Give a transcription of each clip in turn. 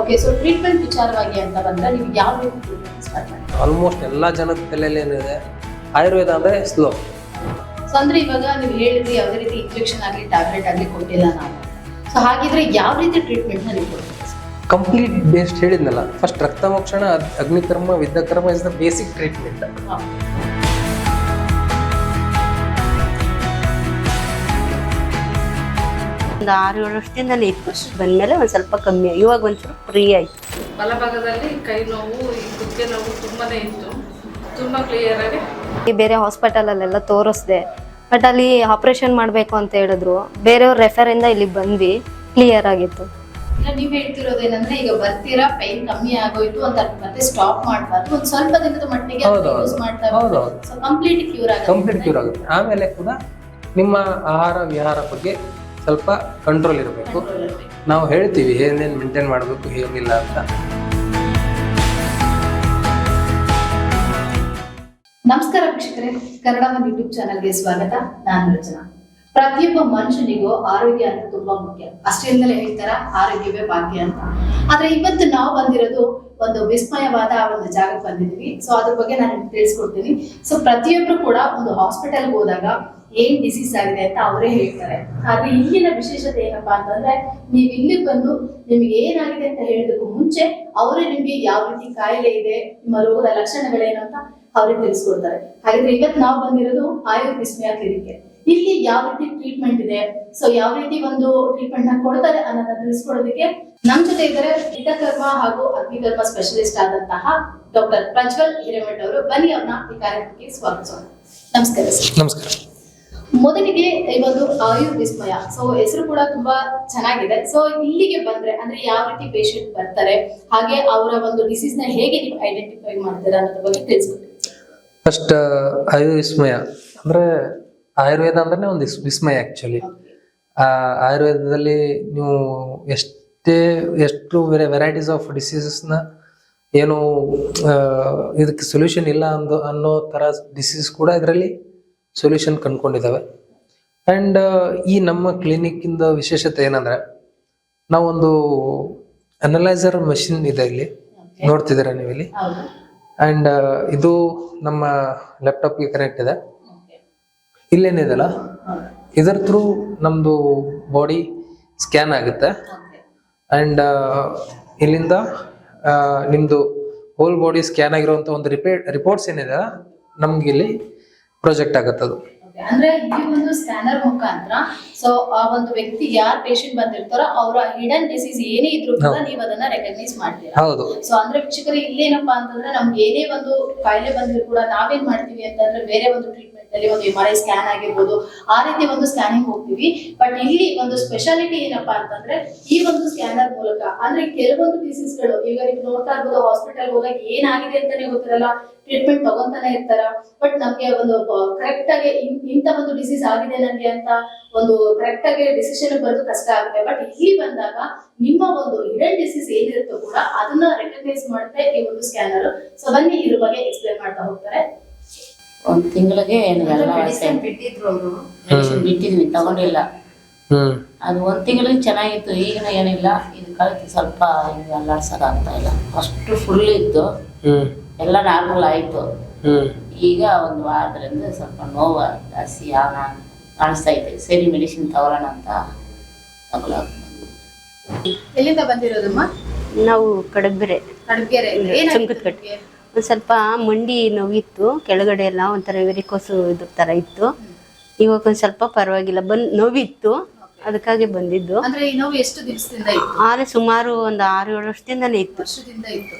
Okay, so treatment ವಿಚಾರವಾಗಿ ಅಂತ ಬಂದ್ರೆ ನೀವು ಯಾವ ರೀತಿ ಟ್ರೀಟ್ಮೆಂಟ್ ಸ್ಟಾರ್ಟ್ ಮಾಡ್ತೀರಾ? ಆಲ್ಮೋಸ್ಟ್ ಎಲ್ಲ ಜನದ ತಲೆಯಲ್ಲಿ ಏನಿದೆ, ಆಯುರ್ವೇದ ಅಂದರೆ ಸ್ಲೋ. ಸೊ ಅಂದ್ರೆ ಇವಾಗ ನೀವು ಹೇಳಿದ್ರಿ ಯಾವುದೇ ರೀತಿ ಇಂಜೆಕ್ಷನ್ ಆಗಲಿ ಟ್ಯಾಬ್ಲೆಟ್ ಆಗಲಿ ಕೊಟ್ಟಿಲ್ಲ ನಾವು. ಸೊ ಹಾಗಿದ್ರೆ ಯಾವ ರೀತಿ ಟ್ರೀಟ್ಮೆಂಟ್ ನೀವು ಕೊಡ್ತೀವಿ? ಕಂಪ್ಲೀಟ್ ಬೇಸ್ಡ್ ಹೇಳಿದ್ನಲ್ಲ, ಫಸ್ಟ್ ರಕ್ತಮೋಕ್ಷಣ, ಅಗ್ನಿಕರ್ಮ, ವಿದ್ಯಕರ್ಮ ಇಸ್ ದ ಬೇಸಿಕ್ ಟ್ರೀಟ್ಮೆಂಟ್. ಒಂದು 6-7 ವರ್ಷದಿಂದಲೇ ಇತ್ತು, ಬಂದಮೇಲೆ ಒಂದು ಸ್ವಲ್ಪ ಕಮ್ಮಿ, ಇವಾಗ ಒಂಚೂರು ಫ್ರೀ ಆಯಿತು. ಬಲಭಾಗದಲ್ಲಿ ಕೈ ನೋವು, ಈ ಕುತ್ತಿಗೆ ನೋವು ತುಂಬಾನೇ ಇತ್ತು, ತುಂಬ ಕ್ಲಿಯರ್ ಆಗಿ. ಬೇರೆ ಹಾಸ್ಪಿಟಲಲ್ಲೆಲ್ಲ ತೋರಿಸ್ದೆ, ಬಟ್ ಅಲ್ಲಿ ಆಪರೇಷನ್ ಮಾಡಬೇಕು ಅಂತ ಹೇಳಿದ್ರು. ಬೇರೆಯವ್ರ ರೆಫರಿಂದ ಇಲ್ಲಿ ಬಂದ್ವಿ, ಕ್ಲಿಯರ್ ಆಗಿತ್ತು. ನೀವು ಹೇಳ್ತಿರೋದೇನಂದ್ರೆ ಈಗ ಬರ್ತೀರಾ, ಪೈನ್ ಕಮ್ಮಿ ಆಗೋಯ್ತು ಅಂತ ಮತ್ತೆ ಸ್ಟಾಪ್ ಮಾಡಬಾರ್ದು, ಒಂದು ಸ್ವಲ್ಪ ದಿನದ ಮಟ್ಟಿಗೆ ಯೂಸ್ ಮಾಡ್ತಾ ಸೊ ಕಂಪ್ಲೀಟ್ ಕ್ಯೂರ್ ಆಗುತ್ತೆ. ಆಮೇಲೆ ಕೂಡ ನಿಮ್ಮ ಆಹಾರ ವಿಹಾರ ಬಗ್ಗೆ ಸ್ವಲ್ಪ ಕಂಟ್ರೋಲ್ ಇರಬೇಕು. ನಾವು ಹೇಳ್ತೀವಿ ಏನೇನು ಮೇಂಟೈನ್ ಮಾಡಬೇಕು, ಏನಿಲ್ಲ ಅಂತ. ನಮಸ್ಕಾರ ವೀಕ್ಷಕರೇ, ಕನ್ನಡ ಒನ್ ಯೂಟ್ಯೂಬ್ ಚಾನಲ್ಗೆ ಸ್ವಾಗತ. ನಾನು ರಚನಾ. ಪ್ರತಿಯೊಬ್ಬ ಮನುಷ್ಯನಿಗೂ ಆರೋಗ್ಯ ಅಂತ ತುಂಬಾ ಮುಖ್ಯ. ಅಷ್ಟರಿಂದಲೇ ಹೇಳ್ತಾರ ಆರೋಗ್ಯವೇ ಭಾಗ್ಯ ಅಂತ. ಆದ್ರೆ ಇವತ್ತು ನಾವು ಬಂದಿರೋದು ಒಂದು ವಿಸ್ಮಯವಾದ ಒಂದು ಜಾಗಕ್ಕೆ ಬಂದಿದ್ದೀವಿ. ಸೊ ಅದ್ರ ಬಗ್ಗೆ ನಾನು ತಿಳಿಸ್ಕೊಡ್ತೀನಿ. ಸೊ ಪ್ರತಿಯೊಬ್ರು ಕೂಡ ಒಂದು ಹಾಸ್ಪಿಟಲ್ಗೆ ಹೋದಾಗ ಏನ್ ಡಿಸೀಸ್ ಆಗಿದೆ ಅಂತ ಅವರೇ ಹೇಳ್ತಾರೆ. ಆದ್ರೆ ಇಲ್ಲಿನ ವಿಶೇಷತೆ ಏನಪ್ಪಾ ಅಂತಂದ್ರೆ, ನೀವು ಇಲ್ಲಿಗೆ ಬಂದು ನಿಮ್ಗೆ ಏನಾಗಿದೆ ಅಂತ ಹೇಳೋದಕ್ಕೂ ಮುಂಚೆ ಅವರೇ ನಿಮ್ಗೆ ಯಾವ ರೀತಿ ಕಾಯಿಲೆ ಇದೆ, ನಿಮ್ಮ ರೋಗದ ಲಕ್ಷಣಗಳೇನು ಅಂತ ಅವ್ರಿಗೆ ತಿಳಿಸ್ಕೊಡ್ತಾರೆ. ಹಾಗಿದ್ರೆ ಇವತ್ತು ನಾವು ಬಂದಿರೋದು ಆಯುರ್ ವಿಸ್ಮಯ ಕ್ಲಿನಿಕ್ಗೆ. ಇಲ್ಲಿ ಯಾವ ರೀತಿ ಟ್ರೀಟ್ಮೆಂಟ್ ಇದೆ, ಸೊ ಯಾವ ರೀತಿ ಒಂದು ಟ್ರೀಟ್ಮೆಂಟ್ ನ ಕೊಡ್ತಾರೆ ಅನ್ನೋದನ್ನ ತಿಳಿಸ್ಕೊಡೋದಕ್ಕೆ ನಮ್ ಜೊತೆ ಇದ್ದಾರೆ ವಿದ್ಯಕರ್ಮ ಹಾಗೂ ಅಗ್ನಿಕರ್ಮ ಸ್ಪೆಷಲಿಸ್ಟ್ ಆದಂತಹ ಡಾಕ್ಟರ್ ಪ್ರಜ್ವಲ್ ಹಿರೇಮಠ್ ಅವರು. ಬನ್ನಿ ಅವ್ರನ್ನ ಈ ಕಾರ್ಯಕ್ರಮಕ್ಕೆ ಸ್ವಾಗತಿಸೋಣ. ನಮಸ್ಕಾರ ಸರ್. ನಮಸ್ಕಾರ. ಮೊದಲಿಗೆ ಈ ಒಂದು ಆಯುರ್ ವಿಸ್ಮಯ, ಸೊ ಹೆಸರು ಕೂಡ ತುಂಬಾ ಚೆನ್ನಾಗಿದೆ. ಸೊ ಇಲ್ಲಿಗೆ ಬಂದ್ರೆ ಅಂದ್ರೆ ಯಾವ ರೀತಿ ಪೇಷಂಟ್ ಬರ್ತಾರೆ, ಹಾಗೆ ಅವರ ಒಂದು ಡಿಸೀಸ್ ನ ಹೇಗೆ ನೀವು ಐಡೆಂಟಿಫೈ ಮಾಡ್ತೀರಾ ಅನ್ನೋದ್ರ ಬಗ್ಗೆ ತಿಳಿಸ್ಕೊಡಿ. ಫಸ್ಟ್ ಆಯುರ್ ವಿಸ್ಮಯ ಅಂದ್ರೆ, ಆಯುರ್ವೇದ ಅಂದ್ರೆ ಒಂದು ವಿಸ್ಮಯ ಆಕ್ಚುಲಿ. ಆಯುರ್ವೇದದಲ್ಲಿ ನೀವು ಎಷ್ಟು ವೆರೈಟೀಸ್ ಆಫ್ ಡಿಸೀಸಸ್ನ ಏನು ಇದಕ್ಕೆ ಸೊಲ್ಯೂಷನ್ ಇಲ್ಲ ಅನ್ನೋ ಥರ ಡಿಸೀಸ್ ಕೂಡ ಇದರಲ್ಲಿ ಸೊಲ್ಯೂಷನ್ ಕಂಡುಕೊಂಡಿದ್ದಾವೆ. ಆ್ಯಂಡ್ ಈ ನಮ್ಮ ಕ್ಲಿನಿಕ್ಕಿಂದ ವಿಶೇಷತೆ ಏನಂದರೆ, ನಾವೊಂದು ಅನಲೈಸರ್ ಮಷಿನ್ ಇದೆ ಇಲ್ಲಿ, ನೋಡ್ತಿದ್ದೀರಾ ನೀವು ಇಲ್ಲಿ. ಆ್ಯಂಡ್ ಇದು ನಮ್ಮ ಲ್ಯಾಪ್ಟಾಪ್ಗೆ ಕನೆಕ್ಟ್ ಇದೆ. ಇಲ್ಲೇನಿದೆಲ್ಲ, ಇದರ ಥ್ರೂ ನಮ್ಮದು ಬಾಡಿ ಸ್ಕ್ಯಾನ್ ಆಗುತ್ತೆ. ಆ್ಯಂಡ್ ಇಲ್ಲಿಂದ ನಿಮ್ಮದು ಹೋಲ್ ಬಾಡಿ ಸ್ಕ್ಯಾನ್ ಆಗಿರುವಂಥ ಒಂದು ರಿಪೋರ್ಟ್ಸ್ ಏನಿದೆ ನಮ್ಗೆ ಇಲ್ಲಿ ಪ್ರೊಜೆಕ್ಟ್ ಆಗುತ್ತೆ. ಅದು ಅಂದ್ರೆ ಈ ಒಂದು ಸ್ಕ್ಯಾನರ್ ಮುಖಾಂತರ ಸೊ ಆ ಒಂದು ವ್ಯಕ್ತಿ ಯಾರ್ ಪೇಷಂಟ್ ಬಂದಿರ್ತಾರೋ ಅವರ ಹಿಡನ್ ಡಿಸೀಸ್ ಏನೇ ಇದ್ರು ಕೂಡ ನೀವು ಅದನ್ನ ರೆಕಗ್ನೈಸ್ ಮಾಡ್ತೀರಾ. ಹೌದು. ಸೊ ಅಂದ್ರೆ ವೀಕ್ಷಕರು ಇಲ್ಲೇನಪ್ಪಾ ಅಂತಂದ್ರೆ ನಮ್ಗೆ ಏನೇ ಒಂದು ಕಾಯಿಲೆ ಬಂದಿದ್ರು ಕೂಡ ನಾವೇನ್ ಮಾಡ್ತೀವಿ ಅಂತಂದ್ರೆ ಬೇರೆ ಒಂದು ಟ್ರೀಟ್ಮೆಂಟ್ ಅಲ್ಲಿ ಒಂದು MRI ಸ್ಕ್ಯಾನ್ ಆಗಿರ್ಬೋದು, ಆ ರೀತಿ ಒಂದು ಸ್ಕ್ಯಾನಿಂಗ್ ಹೋಗ್ತೀವಿ. ಬಟ್ ಇಲ್ಲಿ ಒಂದು ಸ್ಪೆಷಾಲಿಟಿ ಏನಪ್ಪಾ ಅಂತಂದ್ರೆ, ಈ ಒಂದು ಸ್ಕ್ಯಾನರ್ ಮೂಲಕ ಅಂದ್ರೆ ಕೆಲವೊಂದು ಡಿಸೀಸ್ ಗಳು ಈಗ ನೀವು ನೋಡ್ತಾ ಇರ್ಬೋದು, ಹಾಸ್ಪಿಟಲ್ ಹೋದಾಗ ಏನಾಗಿದೆ ಅಂತಾನೆ ಗೊತ್ತಿರಲ್ಲ, ಟ್ರೀಟ್ಮೆಂಟ್ ತಗೊಂತಾನೆ ಇರ್ತಾರ. ಬಟ್ ನಮ್ಗೆ ಒಂದು ಕರೆಕ್ಟ್ ಆಗಿ ಇಂಥ ಒಂದು ಡಿಸೀಸ್ ಆಗಿದೆ ನನಗೆ ಅಂತ ಒಂದು ಕರೆಕ್ಟ್ ಆಗಿ ಡಿಸಿಷನ್ ಬರೋದು ಕಷ್ಟ ಆಗುತ್ತೆ. ಬಟ್ ಇಲ್ಲಿ ಬಂದಾಗ ನಿಮ್ಮ ಒಂದು ಹಿಡನ್ ಡಿಸೀಸ್ ಏನಿರುತ್ತೋ ಕೂಡ ಅದನ್ನ ರೆಕಗ್ನೈಸ್ ಮಾಡುತ್ತೆ ಈ ಒಂದು ಸ್ಕ್ಯಾನರ್. ಸೊ ಬನ್ನಿ ಇದ್ರ ಬಗ್ಗೆ ಎಕ್ಸ್ಪ್ಲೇನ್ ಮಾಡ್ತಾ ಹೋಗ್ತಾರೆ. ಒಂದ್ ತಿಂಗಳಿಗೆ ಮೆಡಿಸಿನ್ ಬಿಟ್ಟಿದ್ವಿ, ತಗೊಂಡಿಲ್ಲ. ಅದು ಒಂದ್ ತಿಂಗಳಿಗೆ ಚೆನ್ನಾಗಿತ್ತು, ಈಗಿನ ಏನಿಲ್ಲ. ಇದು ಕಲಿತು ಸ್ವಲ್ಪ ಹಿಂಗೆ ಅಲ್ಲಾಡ್ಸಕ್ ಆಗ್ತಾ ಇಲ್ಲ. ಅಷ್ಟು ಫುಲ್ ಇತ್ತು, ಎಲ್ಲ ನಾರ್ಮಲ್ ಆಯ್ತು. ಈಗ ಒಂದು ವಾರದಿಂದ ಸ್ವಲ್ಪ ನೋವು ಜಾಸ್ತಿ ಕಾಣಿಸ್ತಾ ಇದೆ. ಸರಿ ಮೆಡಿಸಿನ್ ತಗೊಳ್ಳೋಣ ಅಂತ ತಗೊಳ್ಳೋದು. ಎಲ್ಲಿಂದ ಬಂದಿರೋದಮ್ಮ? ನಾವು ಕಡಗ್ಗೆರೆ ಕಡಗೆರೆ. ಒಂದು ಸ್ವಲ್ಪ ಮಂಡಿ ನೋವಿತ್ತು, ಕೆಳಗಡೆ ಎಲ್ಲ ಒಂಥರ ವೆರಿಕೋಸು ಇದ್ರ ಥರ ಇತ್ತು. ಇವಾಗ ಒಂದು ಸ್ವಲ್ಪ ಪರವಾಗಿಲ್ಲ, ನೋವಿತ್ತು, ಅದಕ್ಕಾಗಿ ಬಂದಿದ್ದು. ಅಂದ್ರೆ ಈ ನೋವು ಎಷ್ಟು ದಿವಸದಿಂದ ಇತ್ತು? ಆದರೆ ಸುಮಾರು ಒಂದು 6-7 ವರ್ಷದಿಂದಲೇ ಇತ್ತು. ವರ್ಷದಿಂದ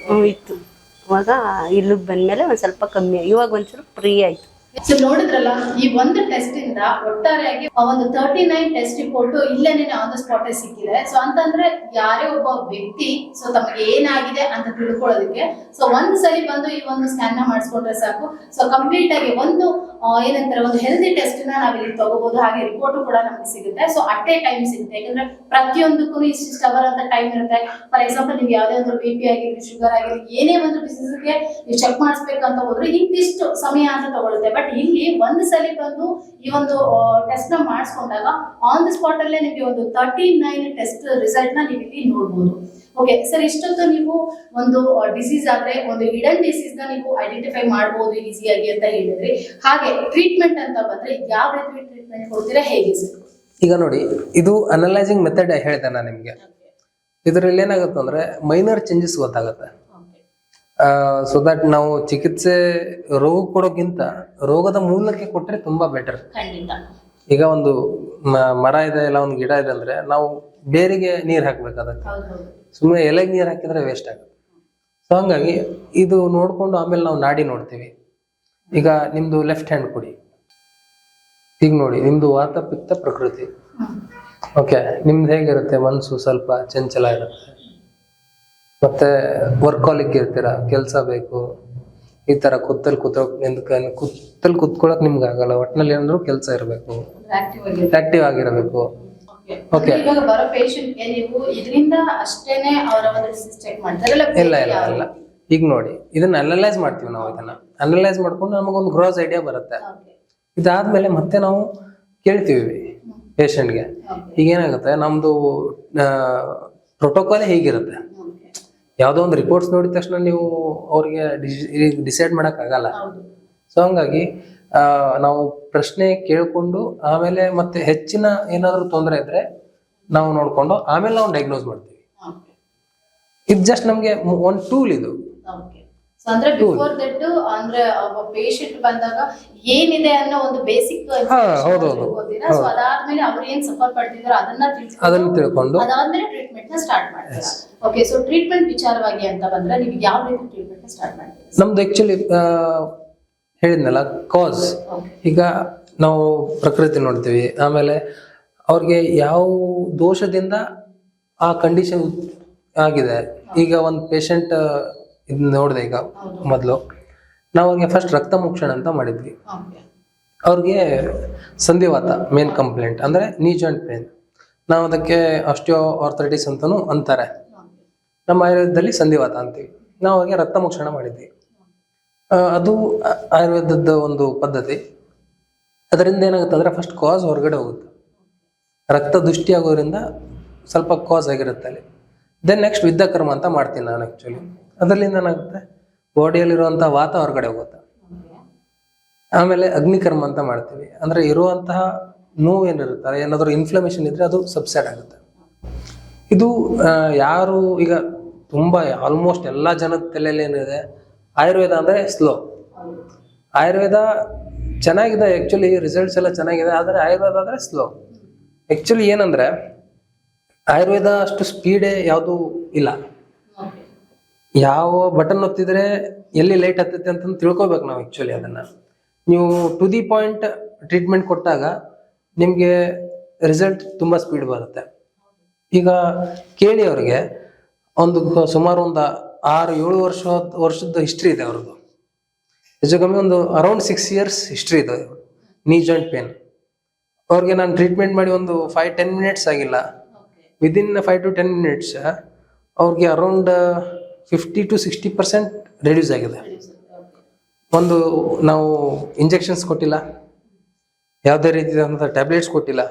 ಇತ್ತು. ಇವಾಗ ಇಲ್ಲಿಗೆ ಬಂದಮೇಲೆ ಒಂದು ಸ್ವಲ್ಪ ಕಮ್ಮಿ, ಇವಾಗ ಒಂಚೂರು ಫ್ರೀ ಆಯಿತು. ಸೊ ನೋಡಿದ್ರಲ್ಲ, ಈ ಒಂದು ಟೆಸ್ಟ್ ಇಂದ ಒಟ್ಟಾರೆಯಾಗಿ ಒಂದು 39 ಟೆಸ್ಟ್ ರಿಪೋರ್ಟ್ ಇಲ್ಲೇನೆ ಆನ್ ದ ಸ್ಪಾಟ್ ಸಿಕ್ಕಿದೆ. ಸೊ ಅಂತಂದ್ರೆ ಯಾರೇ ಒಬ್ಬ ವ್ಯಕ್ತಿ ಸೊ ತಮಗೆ ಏನಾಗಿದೆ ಅಂತ ತಿಳ್ಕೊಳ್ಳೋದಕ್ಕೆ ಸೊ ಒಂದ್ ಸರಿ ಬಂದು ಈ ಒಂದು ಸ್ಕ್ಯಾನ್ ನ ಮಾಡಿಸ್ಕೊಂಡ್ರೆ ಸಾಕು. ಸೊ ಕಂಪ್ಲೀಟ್ ಆಗಿ ಒಂದು ಏನಂತಾರೆ, ಒಂದು ಹೆಲ್ದಿ ಟೆಸ್ಟ್ ನ ನಾವಿಲ್ಲಿ ತಗೋಬಹುದು. ಹಾಗೆ ರಿಪೋರ್ಟ್ ಕೂಡ ನಮ್ಗೆ ಸಿಗುತ್ತೆ. ಸೊ ಅಟ್ ಎ ಟೈಮ್ ಸಿಗುತ್ತೆ, ಯಾಕಂದ್ರೆ ಪ್ರತಿಯೊಂದಕ್ಕೂ ಇಷ್ಟಿಷ್ಟು ಅವರ್ ಅಂತ ಟೈಮ್ ಇರುತ್ತೆ. ಫಾರ್ ಎಕ್ಸಾಂಪಲ್, ನಿಮ್ಗೆ ಯಾವುದೇ ಒಂದು BP ಆಗಿರ್ಲಿ, ಶುಗರ್ ಆಗಿರ್ಲಿ, ಏನೇ ಒಂದು ಡಿಸೀಸ್ಗೆ ನೀವು ಚೆಕ್ ಮಾಡಿಸ್ಬೇಕಂತ ಹೋದ್ರೆ ಇಂತಿಷ್ಟು ಸಮಯ ಅಂತ ತಗೊಳುತ್ತೆ. ಬಟ್ ಇಲ್ಲಿ ಒಂದು ಸಲ ಬಂದು ಈ ಒಂದು ಟೆಸ್ಟ್ ನ ಮಾಡಿಸ್ಕೊಂಡಾಗ ಆನ್ ದ ಸ್ಪಾಟ್ ಅಲ್ಲೇ ನಿಮಗೆ ಒಂದು 39 ಟೆಸ್ಟ್ ರಿಸಲ್ಟ್ ನ ನೀವು ಇಲ್ಲಿ ನೋಡ್ಬೋದು. ಓಕೆ ಸರ್, ಇಷ್ಟೊತ್ತು ನೀವು ಒಂದು ಡಿಸೀಸ್ ಆದ್ರೆ ಒಂದು ಹಿಡನ್ ಡಿಸೀಸ್ ನ ನೀವು ಐಡೆಂಟಿಫೈ ಮಾಡಬಹುದು ಈಸಿಯಾಗಿ ಅಂತ ಹೇಳಿದ್ರಿ. ಹಾಗೆ ಟ್ರೀಟ್ಮೆಂಟ್ ಅಂತ ಬಂದ್ರೆ ಯಾವ ರೀತಿ ಟ್ರೀಟ್ಮೆಂಟ್ ಕೊಡ್ತೀರಾ, ಹೇಗೆ ಸರ್? ಈಗ ನೋಡಿ, ಇದು ಅನಲೈಸಿಂಗ್ ಮೆಥಡ್ ಹೇಳಿದೆ ನಾನು ನಿಮಗೆ. ಇದರಲ್ಲಿ ಏನಾಗುತ್ತೆ ಅಂದ್ರೆ ಮೈನರ್ ಚೇಂಜಸ್ ಗೊತ್ತಾಗುತ್ತೆ. ಸೊ ದಟ್ ನಾವು ಚಿಕಿತ್ಸೆ ರೋಗ ಕೊಡೋಕ್ಕಿಂತ ರೋಗದ ಮೂಲಕ್ಕೆ ಕೊಟ್ಟರೆ ತುಂಬಾ ಬೆಟರ್. ಈಗ ಒಂದು ಮರ ಇದೆ, ಇಲ್ಲ ಒಂದು ಗಿಡ ಇದೆ ಅಂದ್ರೆ ನಾವು ಬೇರಿಗೆ ನೀರು ಹಾಕ್ಬೇಕು. ಅದಕ್ಕೆ ಸುಮ್ಮನೆ ಎಲೆಗೆ ನೀರು ಹಾಕಿದ್ರೆ ವೇಸ್ಟ್ ಆಗುತ್ತೆ. ಸೊ ಹಂಗಾಗಿ ಇದು ನೋಡ್ಕೊಂಡು ಆಮೇಲೆ ನಾವು ನಾಡಿ ನೋಡ್ತೀವಿ. ಈಗ ನಿಮ್ದು ಲೆಫ್ಟ್ ಹ್ಯಾಂಡ್ ಕೊಡಿ. ಈಗ ನೋಡಿ, ನಿಮ್ದು ವಾತ ಪಿತ್ತ ಪ್ರಕೃತಿ. ಓಕೆ, ನಿಮ್ದು ಹೇಗಿರುತ್ತೆ? ಮನಸ್ಸು ಸ್ವಲ್ಪ ಚಂಚಲ ಇರುತ್ತೆ, ಮತ್ತೆ ವರ್ಕಾಲಿಕ್ ಇರ್ತೀರ, ಕೆಲಸ ಬೇಕು, ಈ ತರ ಕುತ್ತಲ್ ಕುತ್ಕೊಳಕ್ ನಿಮ್ಗೆ ಆಗಲ್ಲ. ಒಟ್ಟಿನಲ್ಲಿ ಏನಾದ್ರು ಕೆಲಸ ಇರಬೇಕು, ಆಕ್ಟಿವ್ ಆಗಿರಬೇಕು. ಓಕೆ, ಇವಾಗ ಬರೋ ಪೇಷಂಟ್ ಗೆ ನೀವು ಇದರಿಂದ ಅಷ್ಟೇನೆ ಅವರ ಒಂದು ಡಿಸೀಸ್ ಚೆಕ್ ಮಾಡ್ತಾರಲ್ಲ? ಇಲ್ಲ ಇಲ್ಲ ಇಲ್ಲ. ಈಗ ನೋಡಿ, ಇದನ್ನ ಅನಲೈಸ್ ಮಾಡ್ತೀವಿ ನಾವು. ಇದನ್ನ ಅನಲೈಸ್ ಮಾಡ್ಕೊಂಡು ನಮಗೊಂದು ಗ್ರಾಸ್ ಐಡಿಯಾ ಬರುತ್ತೆ. ಇದಾದ್ಮೇಲೆ ಮತ್ತೆ ನಾವು ಕೇಳ್ತೀವಿ ಪೇಷಂಟ್ಗೆ. ಈಗ ಏನಾಗುತ್ತೆ, ನಮ್ದು ಪ್ರೋಟೋಕಾಲ್ ಹೇಗಿರುತ್ತೆ. ಯಾವುದೋ ಒಂದು ರಿಪೋರ್ಟ್ಸ್ ನೋಡಿದ ತಕ್ಷಣ ನೀವು ಅವ್ರಿಗೆ ಡಿಸೈಡ್ ಮಾಡಕ್ ಆಗಲ್ಲ. ಸೊ ಹಂಗಾಗಿ ನಾವು ಪ್ರಶ್ನೆ ಕೇಳ್ಕೊಂಡು ಆಮೇಲೆ ಮತ್ತೆ ಹೆಚ್ಚಿನ ಏನಾದ್ರು ತೊಂದರೆ ಇದ್ರೆ ನಾವು ನೋಡ್ಕೊಂಡು ಆಮೇಲೆ ನಾವು ಡಯಾಗ್ನೋಸ್ ಮಾಡ್ತೀವಿ. ಇದು ಜಸ್ಟ್ ನಮ್ಗೆ ಒಂದು ಟೂಲ್ ಇದು. ಅಂದ್ರೆ ಬಿಫೋರ್ ದಟ್ ಅಂದ್ರೆ ಪೇಷಂಟ್ ಬಂದಾಗ ಏನಿದೆ ಅನ್ನೋ ಒಂದು ಬೇಸಿಕ್ ಗೊತ್ತಿಲ್ಲ. ಸೊ ಅದಾದ್ಮೇಲೆ ಅವ್ರು ಏನ್ ಸಫರ್ ಪಡ್ತಿದಾರೋ ಅದನ್ನ ತಿಳ್ಕೊಂಡು ಅದಾದ್ಮೇಲೆ ಟ್ರೀಟ್ಮೆಂಟ್ ನ ಸ್ಟಾರ್ಟ್ ಮಾಡ್ತೀರಾ. ಓಕೆ, ಸೊ ಟ್ರೀಟ್ಮೆಂಟ್ ವಿಚಾರವಾಗಿ ಅಂತ ಬಂದ್ರೆ ನೀವು ಯಾವ ರೀತಿ ಟ್ರೀಟ್ಮೆಂಟ್ ನ ಸ್ಟಾರ್ಟ್ ಮಾಡ್ತೀರಾ? ನಮ್ದು ಆಕ್ಚುಲಿ ಹೇಳಿದ್ನಲ್ಲ ಕಾಸ್. ಈಗ ನಾವು ಪ್ರಕೃತಿ ನೋಡ್ತೀವಿ, ಆಮೇಲೆ ಅವ್ರಿಗೆ ಯಾವ ದೋಷದಿಂದ ಆ ಕಂಡೀಷನ್ ಆಗಿದೆ. ಈಗ ಒಂದು ಪೇಷಂಟ್ ಇದು ನೋಡಿದೆ. ಈಗ ಮೊದಲು ನಾವು ಅವ್ರಿಗೆ ಫಸ್ಟ್ ರಕ್ತ ಮೋಕ್ಷಣ ಅಂತ ಮಾಡಿದ್ವಿ. ಅವ್ರಿಗೆ ಸಂಧಿವಾತ ಮೇನ್ ಕಂಪ್ಲೇಂಟ್, ಅಂದ್ರೆ ನೀ ಜಾಯಿಂಟ್ ಪೇನ್. ನಾವು ಅದಕ್ಕೆ ಆಸ್ಟಿಯೋ ಆರ್ಥರೈಟಿಸ್ ಅಂತಾನು ಅಂತಾರೆ. ನಮ್ಮ ಆಯುರ್ವೇದದಲ್ಲಿ ಸಂಧಿವಾತ ಅಂತೀವಿ. ನಾವು ಅವ್ರಿಗೆ ರಕ್ತ ಮೋಕ್ಷಣ ಮಾಡಿದ್ವಿ. ಅದು ಆಯುರ್ವೇದದ ಒಂದು ಪದ್ಧತಿ. ಅದರಿಂದ ಏನಾಗುತ್ತೆ ಅಂದ್ರೆ ಫಸ್ಟ್ ಕಾಸ್ ಹೊರಗಡೆ ಹೋಗುತ್ತೆ. ರಕ್ತ ದುಷ್ಟಿ ಆಗೋದ್ರಿಂದ ಸ್ವಲ್ಪ ಕಾಸ್ ಆಗಿರುತ್ತೆ ಅಲ್ಲಿ. ದೆನ್ ನೆಕ್ಸ್ಟ್ ವಿದ್ಯಾಕರ್ಮ ಅಂತ ಮಾಡ್ತೀನಿ ನಾನು ಆ್ಯಕ್ಚುಲಿ. ಅದರಿಂದ ಏನಾಗುತ್ತೆ, ಬಾಡಿಯಲ್ಲಿರುವಂತಹ ವಾತ ಹೊರಗಡೆ ಹೋಗುತ್ತೆ. ಆಮೇಲೆ ಅಗ್ನಿಕರ್ಮ ಅಂತ ಮಾಡ್ತೀವಿ. ಅಂದ್ರೆ ಇರುವಂತಹ ನೋವು ಏನಿರುತ್ತೆ, ಏನಾದರೂ ಇನ್ಫ್ಲಮೇಷನ್ ಇದ್ರೆ ಅದು ಸಬ್ಸೈಡ್ ಆಗುತ್ತೆ. ಇದು ಯಾರು ಈಗ ತುಂಬಾ ಆಲ್ಮೋಸ್ಟ್ ಎಲ್ಲ ಜನದ ತಲೆಯಲ್ಲಿ ಏನಿದೆ, ಆಯುರ್ವೇದ ಅಂದ್ರೆ ಸ್ಲೋ. ಆಯುರ್ವೇದ ಚೆನ್ನಾಗಿದೆ ಆ್ಯಕ್ಚುಲಿ, ರಿಸಲ್ಟ್ಸ್ ಎಲ್ಲ ಚೆನ್ನಾಗಿದೆ. ಆದರೆ ಆಯುರ್ವೇದ ಅಂದ್ರೆ ಸ್ಲೋ. ಆ್ಯಕ್ಚುಲಿ ಏನಂದ್ರೆ ಆಯುರ್ವೇದ ಅಷ್ಟು ಸ್ಪೀಡೇ ಯಾವುದು ಇಲ್ಲ. ಯಾವ ಬಟನ್ ಒತ್ತಿದ್ರೆ ಎಲ್ಲಿ ಲೈಟ್ ಹತ್ತೈತೆ ಅಂತ ತಿಳ್ಕೊಬೇಕು ನಾವು. ಆ್ಯಕ್ಚುಲಿ ಅದನ್ನ ನೀವು ಟು ದಿ ಪಾಯಿಂಟ್ ಟ್ರೀಟ್ಮೆಂಟ್ ಕೊಟ್ಟಾಗ ನಿಮಗೆ ರಿಸಲ್ಟ್ ತುಂಬ ಸ್ಪೀಡ್ ಬರುತ್ತೆ. ಈಗ ಕೇಳಿ ಅವ್ರಿಗೆ ಒಂದು ಸುಮಾರು ಒಂದು 6-7 ವರ್ಷದ ಹಿಸ್ಟ್ರಿ ಇದೆ ಅವ್ರದ್ದು. ಹೆಚ್ಚು ಕಮ್ಮಿ ಒಂದು ಅರೌಂಡ್ 6 years ಹಿಸ್ಟ್ರಿ ಇದೆ ನೀ ಜಾಯಿಂಟ್ ಪೇನ್. ಅವ್ರಿಗೆ ನಾನು ಟ್ರೀಟ್ಮೆಂಟ್ ಮಾಡಿ ಒಂದು 5-10 minutes ಆಗಿಲ್ಲ. ವಿದಿನ್ 5 to 10 minutes ಅವ್ರಿಗೆ ಅರೌಂಡ್ 50 to 60% ರೆಡ್ಯೂಸ್ ಆಗಿದೆ. ಒಂದು ನಾವು ಇಂಜೆಕ್ಷನ್ಸ್ ಕೊಟ್ಟಿಲ್ಲ, ಯಾವುದೇ ರೀತಿಯಾದಂಥ ಟ್ಯಾಬ್ಲೆಟ್ಸ್ ಕೊಟ್ಟಿಲ್ಲ.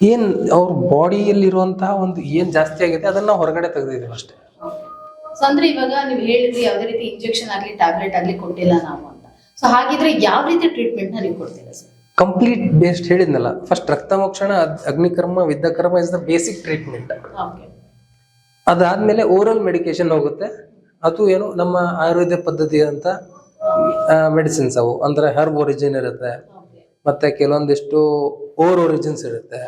ಏನ್ ಅವ್ರ ಬಾಡಿಯಲ್ಲಿರುವಂತಹ ಒಂದು ಏನ್ ಜಾಸ್ತಿ ಆಗಿದೆ ಅದನ್ನ ಹೊರಗಡೆ ತೆಗೆದಿದ್ದೀವಿ ಅಷ್ಟೇ. ಸೊ ಅಂದ್ರೆ ಇವಾಗ ನೀವು ಹೇಳಿದ್ರಿ ಯಾವುದೇ ರೀತಿ ಇಂಜೆಕ್ಷನ್ ಆಗ್ಲಿ ಟ್ಯಾಬ್ಲೆಟ್ ಆಗ್ಲಿ ಕೊಟ್ಟಿಲ್ಲ ನಾವು ಅಂತ. ಸೊ ಹಾಗಿದ್ರೆ ಯಾವ ರೀತಿ ಟ್ರೀಟ್ಮೆಂಟ್ ನ ನೀವು ಕೊಡ್ತೀರಾ ಸರ್? ಕಂಪ್ಲೀಟ್ ಬೇಸ್ಡ್ ಹೇಳಿದ್ನಲ್ಲ, ಫಸ್ಟ್ ರಕ್ತ ಮೋಕ್ಷಣ, ಅಗ್ನಿಕರ್ಮ, ವಿದ್ಯಾಕರ್ಮ ಇಸ್ ದ ಬೇಸಿಕ್ ಟ್ರೀಟ್ಮೆಂಟ್. ಅದಾದ್ಮೇಲೆ ಓರಲ್ ಮೆಡಿಕೇಶನ್ ಹೋಗುತ್ತೆ. ಅದು ಏನು ನಮ್ಮ ಆಯುರ್ವೇದ ಪದ್ಧತಿ ಅಂತ ಮೆಡಿಸಿನ್ಸ್ ಅವು. ಅಂದ್ರೆ ಹರ್ಬ್ ಒರಿಜಿನ್ ಇರುತ್ತೆ, ಮತ್ತೆ ಕೆಲವೊಂದಿಷ್ಟು ಓರ್ ಒರಿಜಿನ್ಸ್ ಇರುತ್ತೆ.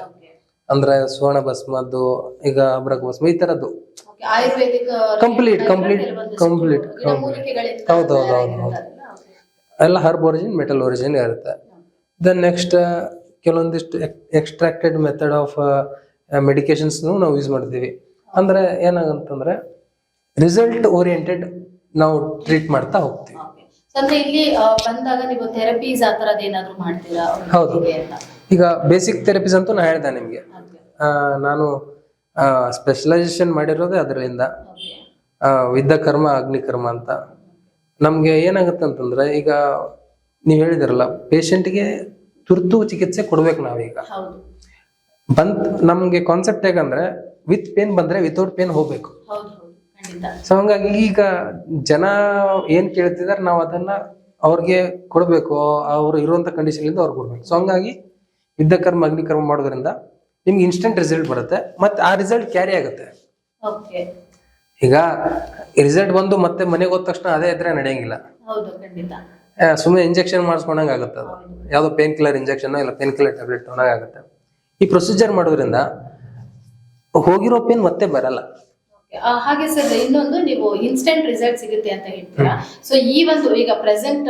ಅಂದ್ರೆ ಸುವರ್ಣ ಭಸ್ಮದ್ದು, ಈಗ ಅಬ್ರಕ್ ಭಸ್ಮ, ಈ ತರದ್ದು ಕಂಪ್ಲೀಟ್ ಹೌದೌದು ಎಲ್ಲ ಹರ್ಬ್ ಒರಿಜಿನ್, ಮೆಟಲ್ ಒರಿಜಿನ್ ಇರುತ್ತೆ. ದೆನ್ ನೆಕ್ಸ್ಟ್ ಕೆಲವೊಂದಿಷ್ಟು ಎಕ್ಸ್ಟ್ರಾಕ್ಟೆಡ್ ಮೆಥಡ್ ಆಫ್ ಮೆಡಿಕೇಶನ್ಸ್ ನಾವು ಯೂಸ್ ಮಾಡ್ತೀವಿ. ಅಂದ್ರೆ ಏನಾಗಂತಂದ್ರೆ ರಿಸಲ್ಟ್ ಓರಿಯೆಂಟೆಡ್ ನಾವು ಟ್ರೀಟ್ ಮಾಡ್ತಾ ಹೋಗ್ತೀವಿ. ಅಂದ್ರೆ ಇಲ್ಲಿ ಬಂದಾಗ ನೀವು ಥೆರಪೀಸ್ ಆ ತರದ್ ಏನಾದ್ರು ಮಾಡ್ತೀರಾ? ಹೌದು, ಈಗ ಬೇಸಿಕ್ ಥೆರಪೀಸ್ ಅಂತೂ ನಾ ಹೇಳ್ದೆ ನಿಮ್ಗೆ. ನಾನು ಸ್ಪೆಷಲೈಸೇಷನ್ ಮಾಡಿರೋದೇ ಅದರಿಂದ, ವಿದ್ಯಾಕರ್ಮ, ಅಗ್ನಿಕರ್ಮ ಅಂತ. ನಮ್ಗೆ ಏನಾಗುತ್ತೆ ಅಂತಂದ್ರೆ, ಈಗ ನೀವ್ ಹೇಳಿದಿರಲ್ಲ, ಪೇಷಂಟ್ಗೆ ತುರ್ತು ಚಿಕಿತ್ಸೆ ಕೊಡ್ಬೇಕು ನಾವೀಗ. ನಮ್ಗೆ ಕಾನ್ಸೆಪ್ಟ್ ಹೇಗಂದ್ರೆ, ವಿತ್ ಪೇನ್ ಬಂದ್ರೆ ವಿತೌಟ್ ಪೇನ್ ಹೋಗ್ಬೇಕು. ಹೌದು ಹೌದು ಖಂಡಿತ. ಸೊ ಹಂಗಾಗಿ ಈಗ ಜನ ಏನ್ ಕೇಳ್ತಿದಾರೆ ನಾವು ಅದನ್ನ ಅವ್ರಿಗೆ ಕೊಡ್ಬೇಕು, ಅವ್ರು ಇರುವಂತ ಕಂಡೀಷನ್ ಇಂದ ಅವ್ರಿಗೆ ಕೊಡ್ಬೇಕು. ಸೊ ಹಂಗಾಗಿ ಯುದ್ಧ ಕರ್ಮ ಅಗ್ನಿ ಕರ್ಮ ಮಾಡೋದ್ರಿಂದ ನಿಮ್ಗೆ ಇನ್ಸ್ಟೆಂಟ್ ರಿಸಲ್ಟ್ ಬರುತ್ತೆ, ಮತ್ತೆ ಆ ರಿಸಲ್ಟ್ ಕ್ಯಾರಿ ಆಗುತ್ತೆ. ಓಕೆ. ಈಗ ರಿಸಲ್ಟ್ ಬಂದು ಮತ್ತೆ ಮನೆಗೆ ಹೋದ ತಕ್ಷಣ ಅದೇ ಇದ್ರೆ ನಡೆಯಂಗಿಲ್ಲ. ಹೌದು ಖಂಡಿತ. ಸುಮ್ಮನೆ ಇಂಜೆಕ್ಷನ್ ಮಾಡಿಸ್ಕೊಂಡಂಗೆ ಆಗುತ್ತೆ. ಅದು ಯಾವುದೋ ಪೇನ್ ಕಿಲ್ಲರ್ ಇಂಜೆಕ್ಷನ್ ಇಲ್ಲ ಪೇನ್ ಕಿಲ್ಲರ್ ಟ್ಯಾಬ್ಲೆಟ್ ತೊಗೊಂಡಾಗ ಆಗುತ್ತೆ. ಈ ಪ್ರೊಸೀಜರ್ ಮಾಡೋದ್ರಿಂದ ಹೋಗಿರೋ ಪೇನ್ ಮತ್ತೆ ಬರಲ್ಲ. ಹಾಗೆ ಸರ್, ಇನ್ನೊಂದು ನೀವು ಇನ್ಸ್ಟೆಂಟ್ ರಿಸಲ್ಟ್ ಸಿಗುತ್ತೆ ಅಂತ ಹೇಳ್ತೀರಾ. ಸೊ ಈ ಒಂದು ಈಗ ಪ್ರೆಸೆಂಟ್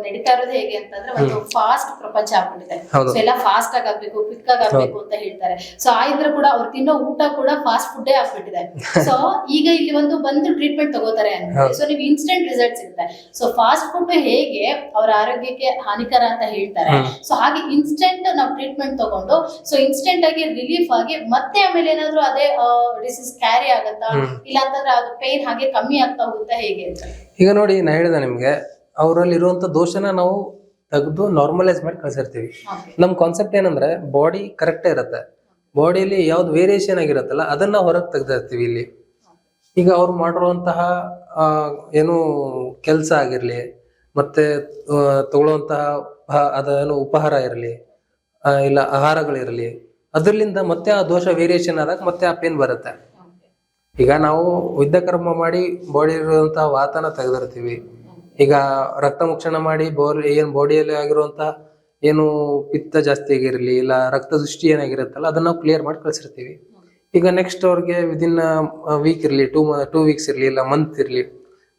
ನಡೀತಾ ಇರೋದು ಹೇಗೆ ಅಂತಂದ್ರೆ ಒಂದು ಫಾಸ್ಟ್ ಪ್ರಪಂಚ ಆಗ್ಬಿಟ್ಟಿದೆ. ಹೌದು. ಸೊ ಎಲ್ಲ ಫಾಸ್ಟ್ ಆಗಿ ಆಗ್ಬೇಕು, ಕ್ವಿಕ್ ಆಗಿ ಆಗ್ಬೇಕು ಅಂತ ಹೇಳ್ತಾರೆ. ಸೊ ಆ ಇದ್ರೆ ಕೂಡ ಅವ್ರು ತಿನ್ನೋ ಊಟ ಕೂಡ ಫಾಸ್ಟ್ ಫುಡ್ ಆಗ್ಬಿಟ್ಟಿದೆ. ಸೊ ಈಗ ಇಲ್ಲಿ ಒಂದು ಬಂದು ಟ್ರೀಟ್ಮೆಂಟ್ ತಗೋತಾರೆ ಅಂದ್ರೆ ಸೊ ನೀವು ಇನ್ಸ್ಟೆಂಟ್ ರಿಸಲ್ಟ್ ಸಿಗುತ್ತೆ. ಸೊ ಫಾಸ್ಟ್ ಫುಡ್ ಹೇಗೆ ಅವರ ಆರೋಗ್ಯಕ್ಕೆ ಹಾನಿಕರ ಅಂತ ಹೇಳ್ತಾರೆ, ಸೊ ಹಾಗೆ ಇನ್ಸ್ಟೆಂಟ್ ನಾವು ಟ್ರೀಟ್ಮೆಂಟ್ ತಗೊಂಡು ಸೊ ಇನ್ಸ್ಟೆಂಟ್ ಆಗಿ ರಿಲೀಫ್ ಆಗಿ ಮತ್ತೆ ಆಮೇಲೆ ಏನಾದ್ರು ಅದೇ ಡಿಸೀಸ್ ಕ್ಯಾರಿ ಆಗತ್ತಾ, ಇಲ್ಲ ಅಂತಂದ್ರೆ ಅದು ಪೇನ್ ಹಾಗೆ ಕಮ್ಮಿ ಆಗ್ತಾ ಹೋಗುತ್ತಾ ಹೇಗೆ ಅಂತ? ಈಗ ನೋಡಿ, ನಾ ಹೇಳಿದೆ ನಿಮ್ಗೆ, ಅವರಲ್ಲಿ ಇರುವಂತ ದೋಷನ ನಾವು ತೆಗೆದು ನಾರ್ಮಲೈಸ್ ಮಾಡಿ ಕಳ್ಸಿರ್ತೀವಿ. ನಮ್ ಕಾನ್ಸೆಪ್ಟ್ ಏನಂದ್ರೆ ಬಾಡಿ ಕರೆಕ್ಟೇ ಇರುತ್ತೆ, ಬಾಡಿಯಲ್ಲಿ ಯಾವ್ದು ವೇರಿಯೇಷನ್ ಆಗಿರತ್ತಲ್ಲ ಅದನ್ನ ಹೊರಗೆ ತೆಗ್ದಿರ್ತೀವಿ ಇಲ್ಲಿ. ಈಗ ಅವ್ರು ಮಾಡಿರುವಂತಹ ಏನು ಕೆಲಸ ಆಗಿರ್ಲಿ, ಮತ್ತೆ ತಗೊಳ್ಳುವಂತಹ ಅದೇನು ಉಪಹಾರ ಇರಲಿ, ಇಲ್ಲ ಆಹಾರಗಳಿರಲಿ, ಅದರಿಂದ ಮತ್ತೆ ಆ ದೋಷ ವೇರಿಯೇಷನ್ ಆದಾಗ ಮತ್ತೆ ಆ ಪೇನ್ ಬರುತ್ತೆ. ಈಗ ನಾವು ಯುದ್ಧ ಕರ್ಮ ಮಾಡಿ ಬಾಡಿ ಇರುವಂತಹ ವಾತನ ತೆಗೆದಿರ್ತೀವಿ. ಈಗ ರಕ್ತ ಮುಕ್ಷಣ ಮಾಡಿ ಬಾಡಿಯಲ್ಲಿ ಆಗಿರುವಂತಹ ಏನು ಪಿತ್ತ ಜಾಸ್ತಿ ಆಗಿರಲಿ, ಇಲ್ಲ ರಕ್ತ ದೃಷ್ಟಿ ಏನಾಗಿರುತ್ತಲ್ಲ ಅದನ್ನ ನಾವು ಕ್ಲಿಯರ್ ಮಾಡಿ ಕಳ್ಸಿರ್ತೀವಿ. ಈಗ ನೆಕ್ಸ್ಟ್ ಅವ್ರಿಗೆ ವಿದಿನ್ ವೀಕ್ ಇರಲಿ, 2 ವೀಕ್ಸ್ ಇರಲಿ, ಇಲ್ಲ ಮಂತ್ ಇರಲಿ,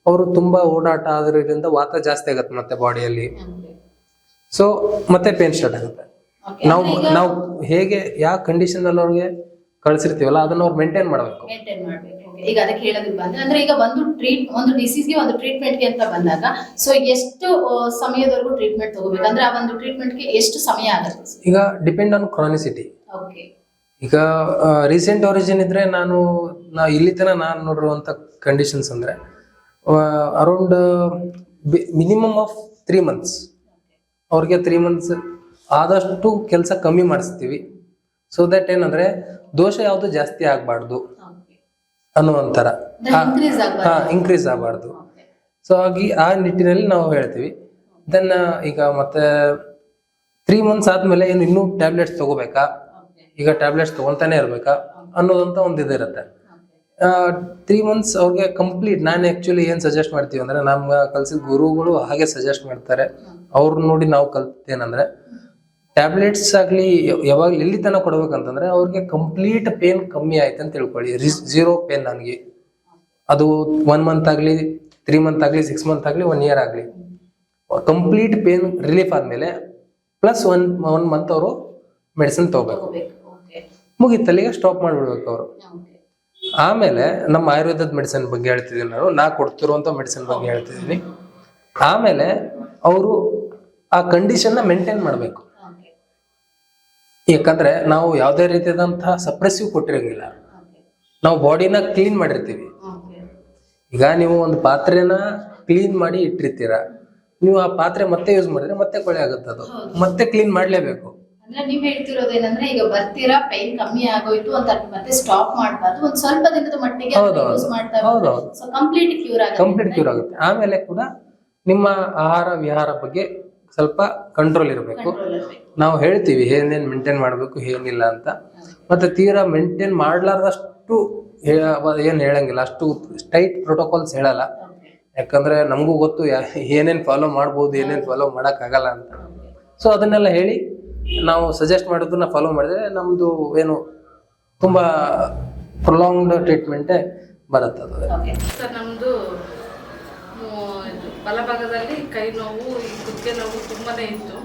ಅವರು ತುಂಬಾ ಓಡಾಟ ಆದ್ರಿಂದ ವಾತ ಜಾಸ್ತಿ ಆಗತ್ತೆ ಮತ್ತೆ ಬಾಡಿಯಲ್ಲಿ. ಸೊ ಮತ್ತೆ ಪೇನ್ ಸ್ಟಾರ್ಟ್ ಆಗುತ್ತೆ. ನಾವು ಹೇಗೆ ಯಾವ ಕಂಡೀಷನ್ ಅಲ್ಲಿ ಅವ್ರಿಗೆ ಕಳ್ಸಿರ್ತೀವಲ್ಲ ಅದನ್ನ ಅವ್ರು ಮೇಂಟೈನ್ ಮಾಡ್ಬೇಕು. ಈಗ ಅದಕ್ಕೆ ಹೇಳೋದಕ್ಕೆ ಬಂದ್ರೆ ಅಂದ್ರೆ ಈಗ ಒಂದು ಡಿಸೀಸ್ಗೆ ಒಂದು ಟ್ರೀಟ್ಮೆಂಟ್ಗೆ ಅಂತ ಬಂದಾಗ ಸೊ ಎಷ್ಟು ಸಮಯದವರೆಗೂ ಟ್ರೀಟ್ಮೆಂಟ್ ತಗೋಬೇಕು ಅಂದ್ರೆ ಆ ಒಂದು ಟ್ರೀಟ್ಮೆಂಟ್ಗೆ ಎಷ್ಟು ಸಮಯ ಆಗುತ್ತೆ? ಈಗ ಡಿಪೆಂಡ್ ಆನ್ ಕ್ರಾನಿಸಿಟಿ. ಓಕೆ. ಈಗ ರೀಸೆಂಟ್ ಒರಿಜಿನ್ ಇದ್ರೆ ನಾನು ಇಲ್ಲಿ ತನಕ ನಾನು ನೋಡಿರುವಂತ ಕಂಡೀಷನ್ಸ್ ಅಂದ್ರೆ ಅರೌಂಡ್ ಮಿನಿಮಮ್ ಆಫ್ 3 months. ಅವ್ರಿಗೆ 3 months ಆದಷ್ಟು ಕೆಲಸ ಕಮ್ಮಿ ಮಾಡಿಸ್ತೀವಿ. ಸೊ ದಟ್ ಏನಂದ್ರೆ ದೋಷ ಯಾವುದು ಜಾಸ್ತಿ ಆಗ್ಬಾರ್ದು ಅನ್ನುವಂತರ, ಇನ್ಕ್ರೀಸ್ ಆಗಬಾರ್ದು. ಸೊ ಹಾಗೆ ಆ ನಿಟ್ಟಿನಲ್ಲಿ ನಾವು ಹೇಳ್ತೀವಿ. ದೆನ್ ಈಗ ಮತ್ತೆ 3 months ಆದ್ಮೇಲೆ ಏನು ಇನ್ನೂ ಟ್ಯಾಬ್ಲೆಟ್ಸ್ ತಗೋಬೇಕಾ, ಈಗ ಟ್ಯಾಬ್ಲೆಟ್ಸ್ ತಗೊಂತಾನೆ ಇರ್ಬೇಕಾ ಅನ್ನೋದಂತ ಒಂದು ಇದಿರುತ್ತೆ. 3 months ಅವ್ರಿಗೆ ಕಂಪ್ಲೀಟ್ ನಾನು ಆಕ್ಚುಲಿ ಏನ್ ಸಜೆಸ್ಟ್ ಮಾಡ್ತೀವಿ ಅಂದ್ರೆ ನಮ್ಗೆ ಕಲ್ಸಿದ ಗುರುಗಳು ಹಾಗೆ ಸಜೆಸ್ಟ್ ಮಾಡ್ತಾರೆ. ಅವ್ರು ನೋಡಿ ನಾವು ಕಲ್ತೇನಂದ್ರೆ ಟ್ಯಾಬ್ಲೆಟ್ಸ್ ಆಗ್ಲಿ ಯಾವಾಗ ಎಲ್ಲಿ ತನಕ ಕೊಡ್ಬೇಕಂತಂದ್ರೆ ಅವ್ರಿಗೆ ಕಂಪ್ಲೀಟ್ ಪೇನ್ ಕಮ್ಮಿ ಆಯ್ತು ಅಂತ ತಿಳ್ಕೊಳ್ಳಿ. 0 ಪೇನ್ ನನಗೆ ಅದು 1 month ಆಗ್ಲಿ, 3 months ಆಗ್ಲಿ, 6 months ಆಗ್ಲಿ, 1 year ಆಗ್ಲಿ, ಕಂಪ್ಲೀಟ್ ಪೇನ್ ರಿಲೀಫ್ ಆದ್ಮೇಲೆ ಪ್ಲಸ್ 1 month ಅವರು ಮೆಡಿಸಿನ್ ತಗೋಬೇಕು. ಮುಗಿತಲ್ಲಿಗೆ ಸ್ಟಾಪ್ ಮಾಡ್ಬಿಡ್ಬೇಕು ಅವರು. ಆಮೇಲೆ ನಮ್ಮ ಆಯುರ್ವೇದದ ಮೆಡಿಸಿನ್ ಬಗ್ಗೆ ಹೇಳ್ತಿದ್ದೀನಿ, ನಾ ಕೊಡ್ತಿರುವಂತ ಮೆಡಿಸಿನ್ ಬಗ್ಗೆ ಹೇಳ್ತಿದ್ದೀನಿ. ಆಮೇಲೆ ಅವರು ಆ ಕಂಡೀಷನ್ ಮೇಂಟೈನ್ ಮಾಡ್ಬೇಕು. ಯಾಕಂದ್ರೆ ನಾವು ಯಾವುದೇ ರೀತಿಯಾದಂತಹ ಸಪ್ರೆಸಿವ್ ಕೊಟ್ಟಿರಂಗಿಲ್ಲ, ನಾವು ಬಾಡಿನ ಕ್ಲೀನ್ ಮಾಡಿರ್ತೀವಿ. ಈಗ ನೀವು ಒಂದು ಪಾತ್ರೆನ ಕ್ಲೀನ್ ಮಾಡಿ ಇಟ್ಟಿರ್ತೀರ, ನೀವು ಆ ಪಾತ್ರೆ ಮತ್ತೆ ಯೂಸ್ ಮಾಡಿದ್ರೆ ಮತ್ತೆ ಕೊಳೆ ಆಗುತ್ತೆ, ಅದು ಮತ್ತೆ ಕ್ಲೀನ್ ಮಾಡ್ಲೇಬೇಕು. ಅಂದ್ರೆ ನೀವ್ ಹೇಳ್ತಿರೋದೇನಂದ್ರೆ ಈಗ ಬರ್ತೀರಾ ಪೈನ್ ಕಮ್ಮಿ ಆಗೋಯ್ತು ಅಂತ ಮತ್ತೆ ಸ್ಟಾಪ್ ಮಾಡಬಾರ್ದು, ಒಂದ್ ಸ್ವಲ್ಪ ದಿನದ ಮಟ್ಟಿಗೆ ಯೂಸ್ ಮಾಡ್ತಾ ಕಂಪ್ಲೀಟ್ ಕ್ಯೂರ್ ಆಗುತ್ತೆ. ಆಮೇಲೆ ಕೂಡ ನಿಮ್ಮ ಆಹಾರ ವಿಹಾರ ಬಗ್ಗೆ ಸ್ವಲ್ಪ ಕಂಟ್ರೋಲ್ ಇರಬೇಕು. ನಾವು ಹೇಳ್ತೀವಿ ಏನೇನ್ ಮೇಂಟೈನ್ ಮಾಡ್ಬೇಕು ಏನಿಲ್ಲ ಅಂತ. ಮತ್ತೆ ತೀರಾ ಮೇಂಟೈನ್ ಮಾಡ್ಲಾರ್ದಷ್ಟು ಏನ್ ಹೇಳಂಗಿಲ್ಲ, ಅಷ್ಟು ಟೈಟ್ ಪ್ರೋಟೋಕಾಲ್ಸ್ ಹೇಳಲ್ಲ. ಯಾಕಂದ್ರೆ ನಮಗೂ ಗೊತ್ತು ಏನೇನ್ ಫಾಲೋ ಮಾಡ್ಬೋದು, ಏನೇನ್ ಫಾಲೋ ಮಾಡಕ್ ಆಗಲ್ಲ ಅಂತ. ಸೊ ಅದನ್ನೆಲ್ಲ ಹೇಳಿ ನಾವು ಸಜೆಸ್ಟ್ ಮಾಡೋದನ್ನ ಫಾಲೋ ಮಾಡಿದ್ರೆ ನಮ್ದು ಏನು ತುಂಬಾ ಪ್ರೊಲಾಂಗ್ಡ್ ಟ್ರೀಟ್ಮೆಂಟೇ ಬರುತ್ತೆ. ಸರ್ ನಮ್ದು ಬಲಭಾಗದಲ್ಲಿ ಕೈ ನೋವು, ಈ ಕುತ್ತಿಗೆ ನೋವು ತುಂಬಾನೇ ಇತ್ತು.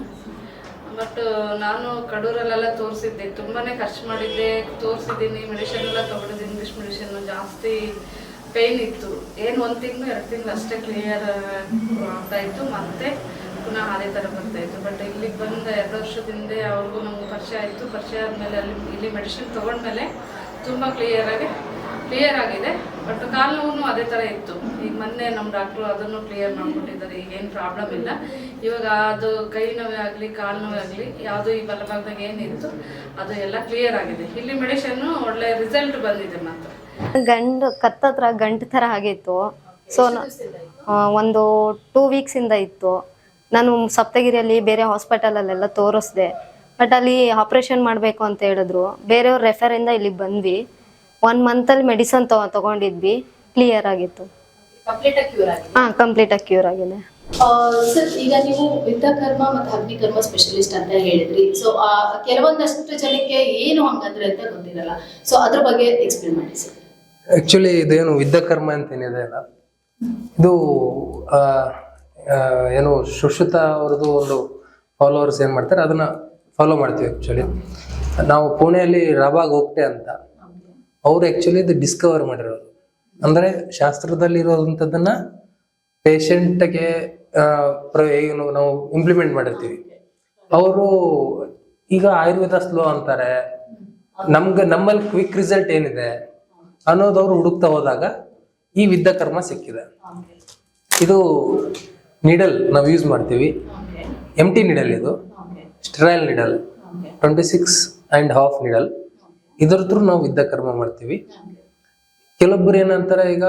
ಬಟ್ ನಾನು ಕಡೂರಲ್ಲೆಲ್ಲ ತೋರಿಸಿದ್ದೆ, ತುಂಬಾನೇ ಖರ್ಚು ಮಾಡಿದ್ದೆ, ತೋರಿಸಿದ್ದೀನಿ, ಮೆಡಿಸಿನ್ ಎಲ್ಲ ತಗೊಂಡಿದ್ದೆ, ಇಂಗ್ಲೀಷ್ ಮೆಡಿಸಿನ್. ಜಾಸ್ತಿ ಪೇಯ್ನ್ ಇತ್ತು. ಏನು 1 ತಿಂಗಳು 2 ತಿಂಗಳು ಅಷ್ಟೇ ಕ್ಲಿಯರ್ ಆಗ್ತಾ ಇತ್ತು, ಮತ್ತೆ ಪುನಃ ಅದೇ ಥರ ಬರ್ತಾಯಿತ್ತು. ಬಟ್ ಇಲ್ಲಿಗೆ ಬಂದ 2 ವರ್ಷದಿಂದ ಅವ್ರಿಗೂ ನಮ್ಗೆ ಪರಿಚಯ ಆಯಿತು. ಪರಿಚಯ ಆದಮೇಲೆ ಇಲ್ಲಿ ಮೆಡಿಸಿನ್ ತೊಗೊಂಡ್ಮೇಲೆ ತುಂಬ ಕ್ಲಿಯರಾಗಿ ಕ್ಲಿಯರ್ ಆಗಿದೆ. ಬಟ್ ಕಾಲು ನೋವು ಅದೇ ಥರ ಇತ್ತು. ಈಗ ಮೊನ್ನೆ ನಮ್ಮ ಡಾಕ್ಟ್ರು ಅದನ್ನು ಕ್ಲಿಯರ್ ಮಾಡಿಕೊಟ್ಟಿದ್ದಾರೆ. ಈಗ ಏನು ಪ್ರಾಬ್ಲಮ್ ಇಲ್ಲ. ಇವಾಗ ಅದು ಕೈ ನೋವೇ ಆಗಲಿ ಕಾಲು ನೋವೇ ಆಗಲಿ ಯಾವುದು ಈ ಬಲಭಾಗದಾಗ ಏನಿತ್ತು ಅದು ಎಲ್ಲ ಕ್ಲಿಯರ್ ಆಗಿದೆ. ಇಲ್ಲಿ ಮೆಡಿಷನ್ನು ಒಳ್ಳೆ ರಿಸಲ್ಟ್ ಬಂದಿದೆ. ಮಾತ್ರ ಕತ್ತತ್ರ ಗಂಟು ಥರ ಆಗಿತ್ತು. ಸೊ ಒಂದು 2 ವೀಕ್ಸಿಂದ ಇತ್ತು. ನಾನು ಸಪ್ತಗಿರಿಯಲ್ಲಿ ಬೇರೆ ಹಾಸ್ಪಿಟಲಲ್ಲೆಲ್ಲ ತೋರಿಸ್ದೆ. ಬಟ್ ಅಲ್ಲಿ ಆಪ್ರೇಷನ್ ಮಾಡಬೇಕು ಅಂತ ಹೇಳಿದ್ರು. ಬೇರೆಯವ್ರ ರೆಫರಿಂದ ಇಲ್ಲಿಗೆ ಬಂದ್ವಿ. 1 ಮಂತಲ್ಲಿ ಮೆಡಿಸನ್ ತಗೊಂಡಿದ್ವಿ. ಕ್ಲಿಯರ್ ಆಗಿತ್ತು. ಕಂಪ್ಲೀಟಾಗಿ ಕ್ಯೂರ್ ಆಗಿದೆ. ಸರ್, ಈಗ ನೀವು ಯುದ್ಧಕರ್ಮ ಮತ್ತು ಅಗ್ನಿಕರ್ಮ ಸ್ಪೆಷಲಿಸ್ಟ್ ಅಂತ ಹೇಳಿದ್ರಿ. ಸೊ ಕೆಲವೊಂದಷ್ಟು ಜನಕ್ಕೆ ಏನು ಹಂಗಂದ್ರೆ ಅಂತ ಗೊತ್ತಿರಲ್ಲ. ಸೊ ಅದ್ರ ಬಗ್ಗೆ ಎಕ್ಸ್ಪ್ಲೇನ್ ಮಾಡಿ ಸರ್. ಆಕ್ಚುಲಿ ಇದೇನು ವಿದ್ಯಕರ್ಮ ಅಂತ ಏನಿದೆ ಅಲ್ಲ, ಇದು ಏನು ಸುಶ್ರುತ ಅವ್ರದ್ದು ಒಂದು ಫಾಲೋವರ್ಸ್ ಏನು ಮಾಡ್ತಾರೆ ಅದನ್ನ ಫಾಲೋ ಮಾಡ್ತೀವಿ. ಆ್ಯಕ್ಚುಲಿ ನಾವು ಪುಣೆಯಲ್ಲಿ ರಾಬಾ ಗೋಪ್ಟೆ ಅಂತ ಅವರು ಆ್ಯಕ್ಚುಲಿ ಇದು ಡಿಸ್ಕವರ್ ಮಾಡಿರೋದು. ಅಂದರೆ ಶಾಸ್ತ್ರದಲ್ಲಿರೋದಂಥದ್ದನ್ನ ಪೇಷಂಟ್ಗೆ ಏನು ನಾವು ಇಂಪ್ಲಿಮೆಂಟ್ ಮಾಡಿರ್ತೀವಿ. ಅವರು ಈಗ ಆಯುರ್ವೇದ ಸ್ಲೋ ಅಂತಾರೆ, ನಮ್ಮಲ್ಲಿ ಕ್ವಿಕ್ ರಿಸಲ್ಟ್ ಏನಿದೆ ಅನ್ನೋದವ್ರು ಹುಡುಕ್ತಾ ಹೋದಾಗ ಈ ವಿದ್ಯಕರ್ಮ ಸಿಕ್ಕಿದೆ. ಇದು ನೀಡಲ್ ನಾವು ಯೂಸ್ ಮಾಡ್ತೀವಿ, ಎಂಟಿ ನೀಡಲ್, ಇದು ಸ್ಟೆರೈಲ್ ನೀಡಲ್, 26.5 ನೀಡಲ್. ಇದ್ರ ಥ್ರೂ ನಾವು ವಿದ್ಯಕರ್ಮ ಮಾಡ್ತೀವಿ. ಕೆಲವೊಬ್ಬರು ಏನಂತಾರೆ, ಈಗ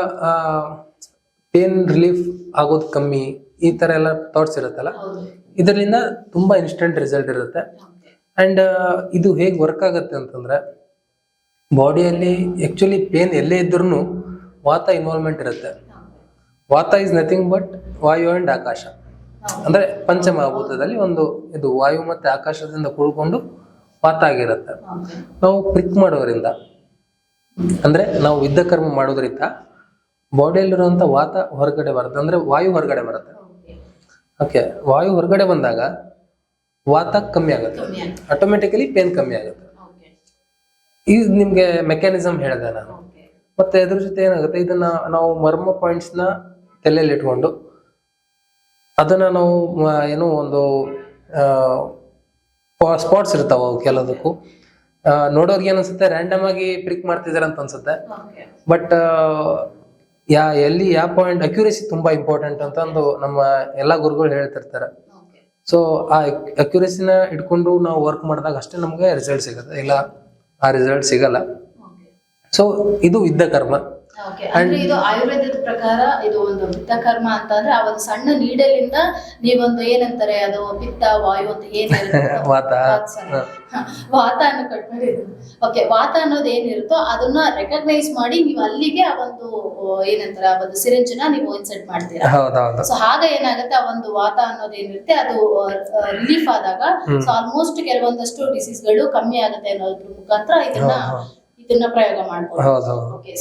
ಪೇನ್ ರಿಲೀಫ್ ಆಗೋದು ಕಮ್ಮಿ, ಈ ಥರ ಎಲ್ಲ ಥಾಟ್ಸ್ ಇರುತ್ತಲ್ಲ, ಇದರಿಂದ ತುಂಬಾ ಇನ್ಸ್ಟೆಂಟ್ ರಿಸಲ್ಟ್ ಇರುತ್ತೆ. ಆ್ಯಂಡ್ ಇದು ಹೇಗೆ ವರ್ಕ್ ಆಗುತ್ತೆ ಅಂತಂದ್ರೆ, ಬಾಡಿಯಲ್ಲಿ ಆ್ಯಕ್ಚುಲಿ ಪೇನ್ ಎಲ್ಲೇ ಇದ್ರೂ ವಾತ ಇನ್ವಾಲ್ವ್ಮೆಂಟ್ ಇರುತ್ತೆ. ವಾತ ಇಸ್ ನಥಿಂಗ್ ಬಟ್ ವಾಯು ಆ್ಯಂಡ್ ಆಕಾಶ. ಅಂದರೆ ಪಂಚಮಹಾಭೂತದಲ್ಲಿ ಒಂದು ಇದು ವಾಯು ಮತ್ತು ಆಕಾಶದಿಂದ ಕೂಡ್ಕೊಂಡು ವಾತ ಆಗಿರುತ್ತೆ. ನಾವು ಪ್ರಿಕ್ ಮಾಡೋದ್ರಿಂದ, ಅಂದರೆ ನಾವು ವಿದ್ಯಕರ್ಮ ಮಾಡೋದ್ರಿಂದ ಬಾಡಿಯಲ್ಲಿರುವಂಥ ವಾತ ಹೊರಗಡೆ ಬರುತ್ತೆ, ಅಂದರೆ ವಾಯು ಹೊರಗಡೆ ಬರುತ್ತೆ. ಓಕೆ, ವಾಯು ಹೊರಗಡೆ ಬಂದಾಗ ವಾತ ಕಮ್ಮಿ ಆಗುತ್ತೆ, ಆಟೋಮೆಟಿಕಲಿ ಪೇನ್ ಕಮ್ಮಿ ಆಗುತ್ತೆ. ಇದು ನಿಮಗೆ ಮೆಕ್ಯಾನಿಸಮ್ ಹೇಳಿದೆ ನಾನು. ಮತ್ತೆ ಅದ್ರ ಜೊತೆ ಏನಾಗುತ್ತೆ, ಇದನ್ನ ನಾವು ಮರ್ಮ ಪಾಯಿಂಟ್ಸ್ನ ತಲೆಯಲ್ಲಿ ಇಟ್ಕೊಂಡು ಅದನ್ನ ನಾವು ಏನೋ ಒಂದು ಸ್ಪಾಟ್ಸ್ ಇರ್ತಾವ ಕೆಲದಕ್ಕೂ. ನೋಡೋರ್ಗೆ ಏನನ್ಸುತ್ತೆ ರ್ಯಾಂಡಮ್ ಆಗಿ ಪ್ರಿಕ್ ಮಾಡ್ತಿದಾರೆ ಅಂತ ಅನ್ಸುತ್ತೆ. ಬಟ್ ಎಲ್ಲಿ ಯಾವ ಪಾಯಿಂಟ್ ಅಕ್ಯುರೇಸಿ ತುಂಬಾ ಇಂಪಾರ್ಟೆಂಟ್ ಅಂತ ಒಂದು ನಮ್ಮ ಎಲ್ಲಾ ಗುರುಗಳು ಹೇಳ್ತಿರ್ತಾರೆ. ಸೊ ಆ ಅಕ್ಯುರೇಸಿನ ಇಟ್ಕೊಂಡು ನಾವು ವರ್ಕ್ ಮಾಡಿದಾಗ ಅಷ್ಟೇ ನಮ್ಗೆ ರಿಸಲ್ಟ್ ಸಿಗುತ್ತೆ, ಇಲ್ಲ ಆ ರಿಸಲ್ಟ್ ಸಿಗಲ್ಲ. ಸೊ ಇದು ವಿದ್ಯಕರ್ಮ. ಅಂದ್ರೆ ಇದು ಆಯುರ್ವೇದದ ಪ್ರಕಾರ ಇದು ಒಂದು ಪಿತ್ತಕರ್ಮ ಅಂತ ಅಂದ್ರೆ ಆ ಒಂದು ಸಣ್ಣ ನೀಡಲಿಂದ ನೀವೊಂದು ಏನಂತಾರೆ ಅದು ಪಿತ್ತ ವಾಯು ಅಂತ ಏನಿರುತ್ತೆ ವಾತ ಅನ್ನೋ ಕಟ್ ಮಾಡಿದ್ರು. ಓಕೆ, ವಾತ ಅನ್ನೋದು ಏನಿರುತ್ತೋ ಅದನ್ನ ರೆಕಗ್ನೈಸ್ ಮಾಡಿ ನೀವು ಅಲ್ಲಿಗೆ ಆ ಒಂದು ಏನಂತಾರೆ ಆ ಒಂದು ಸಿರಿಂಜ್ನ ನೀವು ಇನ್ಸರ್ಟ್ ಮಾಡ್ತೀರಾ. ಸೊ ಹಾಗ ಏನಾಗುತ್ತೆ, ಆ ಒಂದು ವಾತ ಅನ್ನೋದು ಏನಿರುತ್ತೆ ಅದು ರಿಲೀಫ್ ಆದಾಗ ಸೊ ಆಲ್ಮೋಸ್ಟ್ ಕೆಲವೊಂದಷ್ಟು ಡಿಸೀಸ್ಗಳು ಕಮ್ಮಿ ಆಗುತ್ತೆ ಅನ್ನೋದ್ರ ಮುಖಾಂತರ ಇದನ್ನ ಪ್ರಯೋಗ ಮಾಡ್ಬೋದು.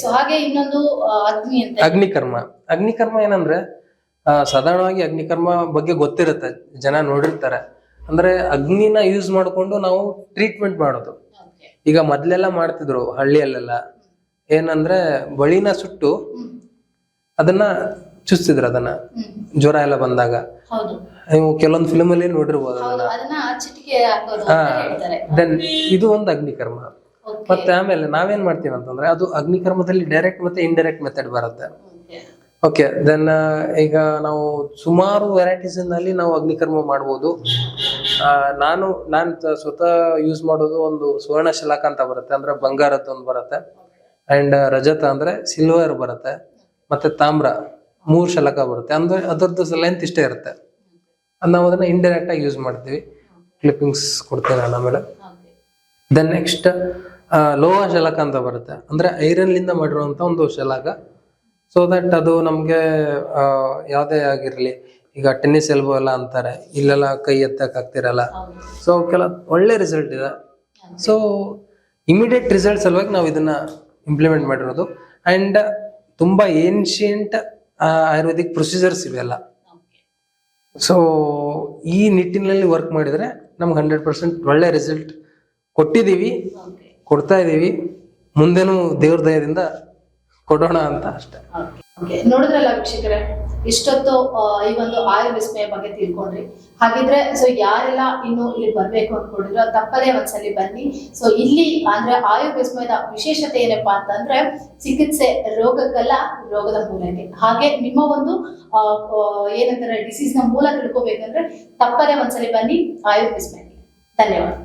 ಸೊ ಹಾಗೆ ಇನ್ನೊಂದು ಅಗ್ನಿಕರ್ಮ. ಅಗ್ನಿಕರ್ಮ ಏನಂದ್ರೆ ಸಾಧಾರಣವಾಗಿ ಅಗ್ನಿಕರ್ಮ ಬಗ್ಗೆ ಗೊತ್ತಿರುತ್ತೆ, ಜನ ನೋಡಿರ್ತಾರೆ. ಅಂದ್ರೆ ಅಗ್ನಿನ ಯೂಸ್ ಮಾಡ್ಕೊಂಡು ನಾವು ಟ್ರೀಟ್ಮೆಂಟ್ ಮಾಡೋದು. ಈಗ ಮೊದ್ಲೆಲ್ಲ ಮಾಡ್ತಿದ್ರು ಹಳ್ಳಿಯಲ್ಲೆಲ್ಲ, ಏನಂದ್ರೆ ಬಳಿನ ಸುಟ್ಟು ಅದನ್ನ ಚುಸ್ತಿದ್ರು, ಅದನ್ನ ಜ್ವರ ಎಲ್ಲ ಬಂದಾಗ. ನೀವು ಕೆಲವೊಂದು ಫಿಲ್ಮ್ ಅಲ್ಲಿ ನೋಡಿರ್ಬೋದು ಅದನ್ನ. ದೆನ್ ಇದು ಒಂದು ಅಗ್ನಿಕರ್ಮ. ಮತ್ತೆ ಆಮೇಲೆ ನಾವೇನ್ ಮಾಡ್ತೀವಿ ಅಂತಂದ್ರೆ, ಅದು ಅಗ್ನಿಕರ್ಮದಲ್ಲಿ ಡೈರೆಕ್ಟ್ ಮತ್ತೆ ಇಂಡೈರೆಕ್ಟ್ ಮೆಥಡ್ ಬರುತ್ತೆ. ಓಕೆ, ದೆನ್ ಈಗ ನಾವು ಸುಮಾರು ವೆರೈಟೀಸ್ ನಲ್ಲಿ ನಾವು ಅಗ್ನಿಕರ್ಮ ಮಾಡ್ಬೋದು. ನಾನು ಸ್ವತಃ ಯೂಸ್ ಮಾಡೋದು ಒಂದು ಸುವರ್ಣ ಶಲಾಕ ಅಂತ ಬರುತ್ತೆ, ಅಂದ್ರೆ ಬಂಗಾರದ್ದು ಒಂದು ಬರುತ್ತೆ. ಅಂಡ್ ರಜತ ಅಂದ್ರೆ ಸಿಲ್ವರ್ ಬರುತ್ತೆ, ಮತ್ತೆ ತಾಮ್ರ 3 ಶಲಾಕ ಬರುತ್ತೆ. ಅಂದ್ರೆ ಅದರದ್ದು ಲೆಂತ್ ಇಷ್ಟೇ ಇರುತ್ತೆ. ನಾವು ಅದನ್ನ ಇಂಡೈರೆಕ್ಟ್ ಆಗಿ ಯೂಸ್ ಮಾಡ್ತೀವಿ. ಕ್ಲಿಪ್ಪಿಂಗ್ಸ್ ಕೊಡ್ತೇನೆ ನಾನು ಆಮೇಲೆ. ದೆನ್ ನೆಕ್ಸ್ಟ್ ಲೋಹ ಶಲಾಕ ಅಂತ ಬರುತ್ತೆ, ಅಂದ್ರೆ ಐರನ್ ಲಿಂದ ಮಾಡಿರುವಂತ ಒಂದು ಶಲಾಕ. ಸೊ ದಟ್ ಅದು ನಮ್ಗೆ ಯಾವುದೇ ಆಗಿರ್ಲಿ, ಈಗ ಟೆನ್ನಿಸ್ ಎಲ್ಬೋ ಎಲ್ಲ ಅಂತಾರೆ, ಇಲ್ಲೆಲ್ಲ ಕೈ ಎತ್ತಕ್ ಆಗ್ತಿರಲ್ಲ. ಸೊ ಒಳ್ಳೆ ರಿಸಲ್ಟ್ ಇದೆ. ಸೊ ಇಮಿಡಿಯೇಟ್ ರಿಸಲ್ಟ್ ಸಲುವಾಗಿ ನಾವು ಇದನ್ನ ಇಂಪ್ಲಿಮೆಂಟ್ ಮಾಡಿರೋದು. ಅಂಡ್ ತುಂಬಾ ಏನ್ಶಿಯಂಟ್ ಆಯುರ್ವೇದಿಕ್ ಪ್ರೊಸೀಜರ್ಸ್ ಇವೆಲ್ಲ. ಸೊ ಈ ನಿಟ್ಟಿನಲ್ಲಿ ವರ್ಕ್ ಮಾಡಿದ್ರೆ ನಮ್ಗೆ 100% ಒಳ್ಳೆ ರಿಸಲ್ಟ್ ಕೊಟ್ಟಿದ್ದೀವಿ, ಕೊಡ್ತಾ ಇದ್ದೀವಿ. ಮುಂದೇನು ದೇವ್ರ ದಯದಿಂದ ಕೊಡೋಣ ಅಂತ ಅಷ್ಟೇ. Okay. ನೋಡಿದ್ರಲ್ಲ ವೀಕ್ಷಕರೇ, ಇಷ್ಟೊತ್ತು ಈ ಒಂದು ಆಯುರ್ವಿಸ್ಮಯ ಬಗ್ಗೆ ತಿಳ್ಕೊಂಡ್ರಿ. ಹಾಗಿದ್ರೆ ಸೊ ಯಾರೆಲ್ಲ ಇನ್ನು ಇಲ್ಲಿ ಬರ್ಬೇಕು ಅನ್ಕೊಂಡಿರೋ ತಪ್ಪದೇ ಒಂದ್ಸಲಿ ಬನ್ನಿ. ಸೊ ಇಲ್ಲಿ ಅಂದ್ರೆ ಆಯುರ್ವಿಸ್ಮಯದ ವಿಶೇಷತೆ ಏನಪ್ಪಾ ಅಂತಂದ್ರೆ ಚಿಕಿತ್ಸೆ ರೋಗಕ್ಕಲ್ಲ, ರೋಗದ ಮೂಲಕ್ಕೆ. ಹಾಗೆ ನಿಮ್ಮ ಒಂದು ಏನಂತಾರೆ ಡಿಸೀಸ್ ನ ಮೂಲ ತಿಳ್ಕೊಬೇಕಂದ್ರೆ ತಪ್ಪದೇ ಒಂದ್ಸಲಿ ಬನ್ನಿ ಆಯುರ್ವಿಸ್ಮಯಕ್ಕೆ. ಧನ್ಯವಾದ.